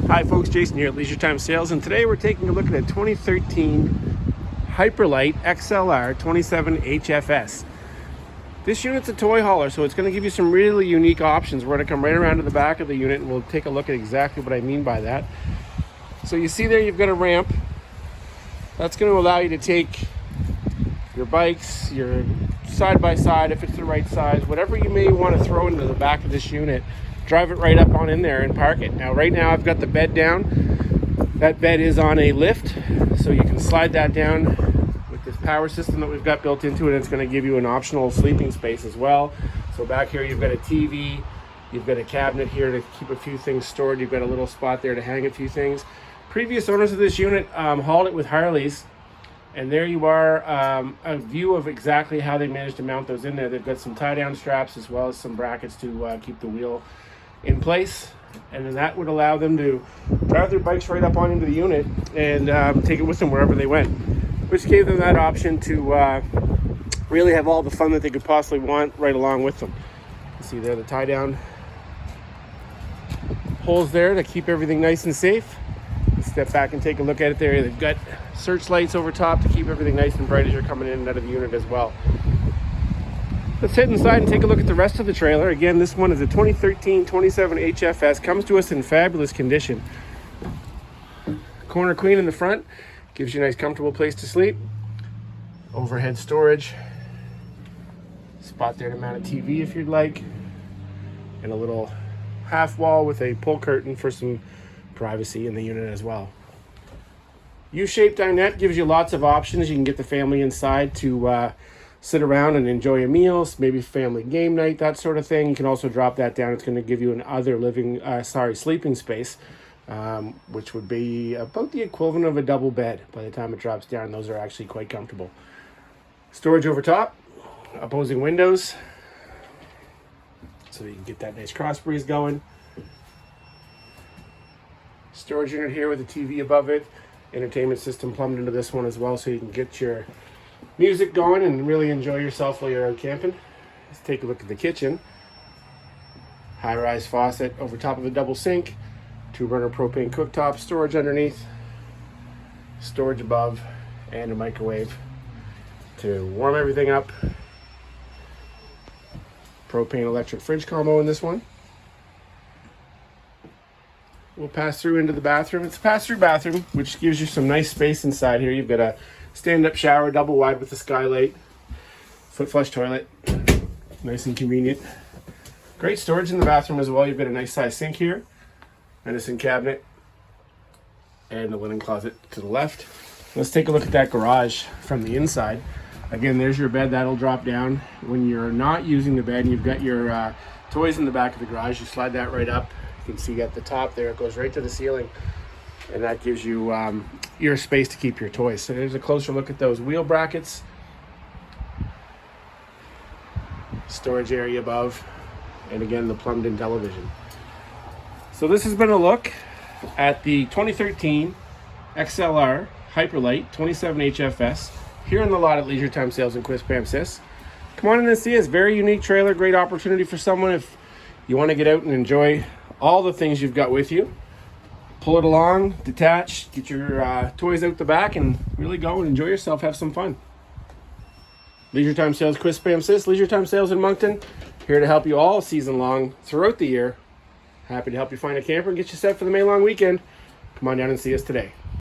Hi folks, Jason here at Leisure Time Sales, and today we're taking a look at a 2013 Hyper Lite XLR 27 HFS. This unit's a toy hauler, so it's going to give you some really unique options. We're going to come right around to the back of the unit and we'll take a look at exactly what I mean by that. So you see there you've got a ramp. That's going to allow you to take your bikes, your side-by-side, if it's the right size, whatever you may want to throw into the back of this unit, drive it right up on in there and park it. Now right now I've got the bed down. That bed is on a lift, so you can slide that down with this power system that we've got built into it. It's going to give you an optional sleeping space as well. So back here you've got a TV, you've got a cabinet here to keep a few things stored, you've got a little spot there to hang a few things. Previous owners of this unit hauled it with Harleys, and there you are, a view of exactly how they managed to mount those in there. They've got some tie-down straps as well as some brackets to keep the wheel in place, and then that would allow them to drive their bikes right up on into the unit and take it with them wherever they went, which gave them that option to really have all the fun that they could possibly want right along with them. You see there the tie-down holes there to keep everything nice and safe. Step back and take a look at it there. They've got search lights over top to keep everything nice and bright as you're coming in and out of the unit as well. Let's head inside and take a look at the rest of the trailer. Again, this one is a 2013 27 HFS. Comes to us in fabulous condition. Corner queen in the front. Gives you a nice comfortable place to sleep. Overhead storage. Spot there to mount a TV if you'd like. And a little half wall with a pull curtain for some privacy in the unit as well. U-shaped dinette gives you lots of options. You can get the family inside to sit around and enjoy a meal, maybe family game night, that sort of thing. You can also drop that down. It's going to give you an other sleeping space, which would be about the equivalent of a double bed by the time it drops down. Those are actually quite comfortable. Storage over top, opposing windows, so that you can get that nice cross breeze going. Storage unit here with a TV above it. Entertainment system plumbed into this one as well, so you can get your music going and really enjoy yourself while you're out camping. Let's take a look at the kitchen. High-rise faucet over top of a double sink. 2-burner propane cooktop, storage underneath, storage above, and a microwave to warm everything up. Propane electric fridge combo in this one. We'll pass through into the bathroom. It's a pass-through bathroom, which gives you some nice space inside here. You've got a stand-up shower, double wide with a skylight, foot flush toilet, nice and convenient. Great storage in the bathroom as well. You've got a nice size sink here, medicine cabinet, and the linen closet to the left. Let's take a look at that garage from the inside. Again, there's your bed. That'll drop down. When you're not using the bed and you've got your toys in the back of the garage, you slide that right up. You can see at the top there, it goes right to the ceiling, and that gives you your space to keep your toys. So there's a closer look at those wheel brackets, storage area above, and again the plumbed in television. So this has been a look at the 2013 XLR Hyper Lite 27 HFS here in the lot at Leisure Time Sales in Quispamsis. Come on in and see us. Very unique trailer, great opportunity for someone if you want to get out and enjoy all the things you've got with you. Pull it along, detach, get your toys out the back, and really go and enjoy yourself, have some fun. Leisure Time Sales, Quispamsis, Leisure Time Sales in Moncton, here to help you all season long, throughout the year. Happy to help you find a camper and get you set for the May long weekend. Come on down and see us today.